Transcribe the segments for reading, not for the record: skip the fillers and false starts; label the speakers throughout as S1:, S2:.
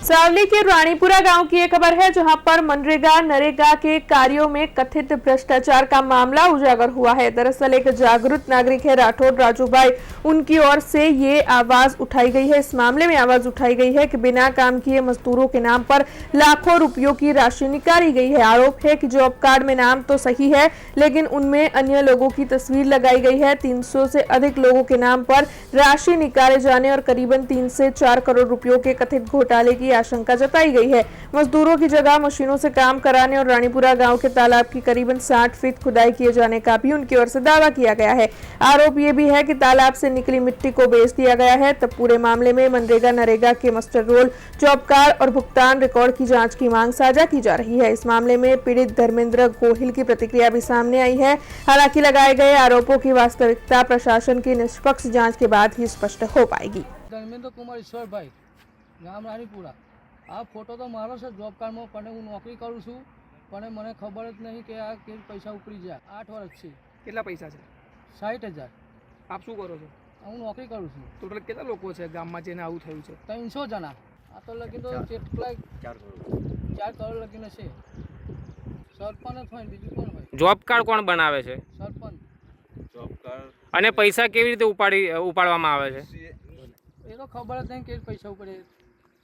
S1: सावली के रानीपुरा गांव की एक खबर है, जहां पर मनरेगा नरेगा के कार्यों में कथित भ्रष्टाचार का मामला उजागर हुआ है। दरअसल एक जागरूक नागरिक है राठौड़ राजूभाई, उनकी ओर से ये आवाज उठाई गई है। इस मामले में आवाज उठाई गई है कि बिना काम किए मजदूरों के नाम पर लाखों रुपयों की राशि निकाली गई है। आरोप है कि जॉब कार्ड में नाम तो सही है, लेकिन उनमें अन्य लोगों की तस्वीर लगाई गई है। 300 से अधिक लोगों के नाम पर राशि निकाले जाने और करीबन 3 से 4 करोड़ रुपयों के कथित घोटाले की आशंका जताई गई है। मजदूरों की जगह मशीनों से काम कराने और रानीपुरा गांव के तालाब की करीबन 60 फीट खुदाई किए जाने का भी उनकी ओर से दावा किया गया है। आरोप ये भी है कि तालाब से निकली मिट्टी को बेच दिया गया है। तब पूरे मामले में मनरेगा नरेगा के मास्टर रोल, जॉब कार्ड और भुगतान रिकॉर्ड की जांच की मांग साझा की जा रही है। इस मामले में पीड़ित धर्मेंद्र गोहिल की प्रतिक्रिया भी सामने आई है। हालांकि लगाए गए आरोपों की वास्तविकता प्रशासन की निष्पक्ष जांच के बाद ही स्पष्ट हो पाएगी।
S2: धर्मेंद्र कुमार ईश्वरभाई, गाम रानीपुरा। आ फोटो तो मारो से जॉब कार्ड में पण हूँ नौकरी करूँ छूँ, पण मने खबर ज नहीं कि आ के पैसा उपड़ी जाए। 8 वर्ष थी।
S3: કેટલા પૈસા છે?
S2: 60,000।
S3: આપ શું કરો છો?
S2: હું નોકરી કરું છું।
S3: ટોટલ કેટલા લોકો છે ગામમાં જેને આવું થયું છે?
S2: 300 જણા। આ તો લગી તો કેટલા 4 કરોડ લગીને છે। સરપંચ હોય બીજું કોણ હોય?
S4: જોબ કાર્ડ કોણ બનાવે છે?
S2: સરપંચ।
S5: જોબ કાર્ડ
S4: અને પૈસા કેવી રીતે ઉપાડવામાં આવે છે?
S2: એ તો ખબર જ નહીં કે પૈસા ઉપડે।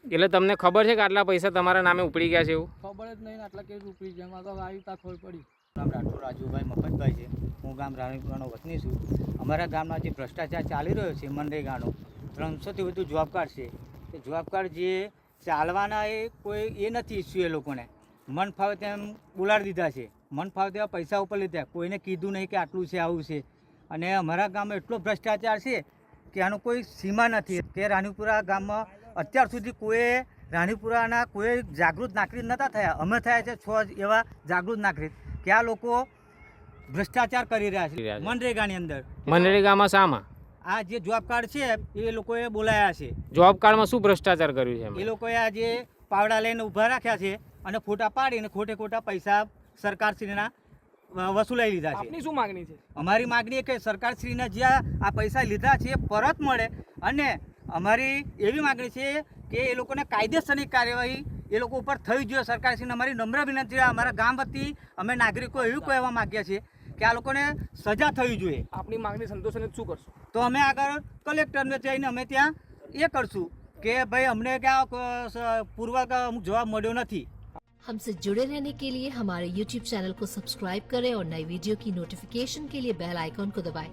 S4: એટલે તમને ખબર છે કે આટલા પૈસા તમારા નામે ઉપડી ગયા છે એવું?
S2: ખબર જ નહીં આટલા કેવી ઉપડી જાય। આ તો આવી તા ખબર પડી।
S6: નામ રાઠોડ રાજુભાઈ મફતભાઈ છે। હું ગામ રાણીપુરાનો વતની છું। અમારા ગામમાં જે ભ્રષ્ટાચાર ચાલી રહ્યો છે મનરેગાનો 300થી વધુ જોબ કાર્ડ છે। તે જોબ કાર્ડ જે ચાલવાના એ કોઈ એ નથી ઇસ્યુ, એ લોકોને મન ફાવે તેમ બોલાડી દીધા છે, મન ફાવે તેવા પૈસા ઉપર લીધા, કોઈને કીધું નહીં કે આટલું છે આવું છે। અને અમારા ગામમાં એટલો ભ્રષ્ટાચાર છે કે આનો કોઈ સીમા નથી। કે રાણીપુરા ગામમાં અત્યાર સુધી કોઈ રાણીપુરાના કોઈ જાગૃત નાગરિક નહોતા થયા, અમે થયા છે 6 એવા જાગૃત નાગરિક કે આ લોકો ભ્રષ્ટાચાર કરી રહ્યા છે મનરેગાની અંદર।
S4: મનરેગામાં શામાં?
S6: આ જે જોબ કાર્ડ છે એ લોકોએ બોલાયા છે।
S4: જોબ કાર્ડમાં શું ભ્રષ્ટાચાર કર્યું છે?
S6: એ લોકોએ આ જે પાવડા લઈને ઊભા રાખ્યા છે અને ફોટા પાડીને ખોટે ખોટા પૈસા સરકારશ્રીના વસૂલાઈ લીધા છે।
S3: આપની શું માંગણી છે?
S6: અમારી માગણી એ કે સરકારશ્રીને જે આ પૈસા લીધા છે એ પરત મળે, અને અમારી એવી માગણી છે કે એ લોકોને કાયદેસરની કાર્યવાહી એ લોકો ઉપર થવી જોઈએ। સરકારશ્રીને અમારી નમ્ર વિનંતી, અમારા ગામ વતી અમે નાગરિકો એવું કહેવા માગીએ છીએ કે આ લોકોને સજા થવી જોઈએ।
S3: આપની માંગણી સંતોષને શું કરશો?
S6: તો અમે આગળ કલેક્ટરને જઈને અમે ત્યાં એ કરશું કે ભાઈ અમને ક્યાં પૂર્વક જવાબ મળ્યો નથી।
S7: हमसे जुड़े रहने के लिए हमारे YouTube चैनल को सब्सक्राइब करें और नई वीडियो की नोटिफिकेशन के लिए बेल आइकॉन को दबाएं।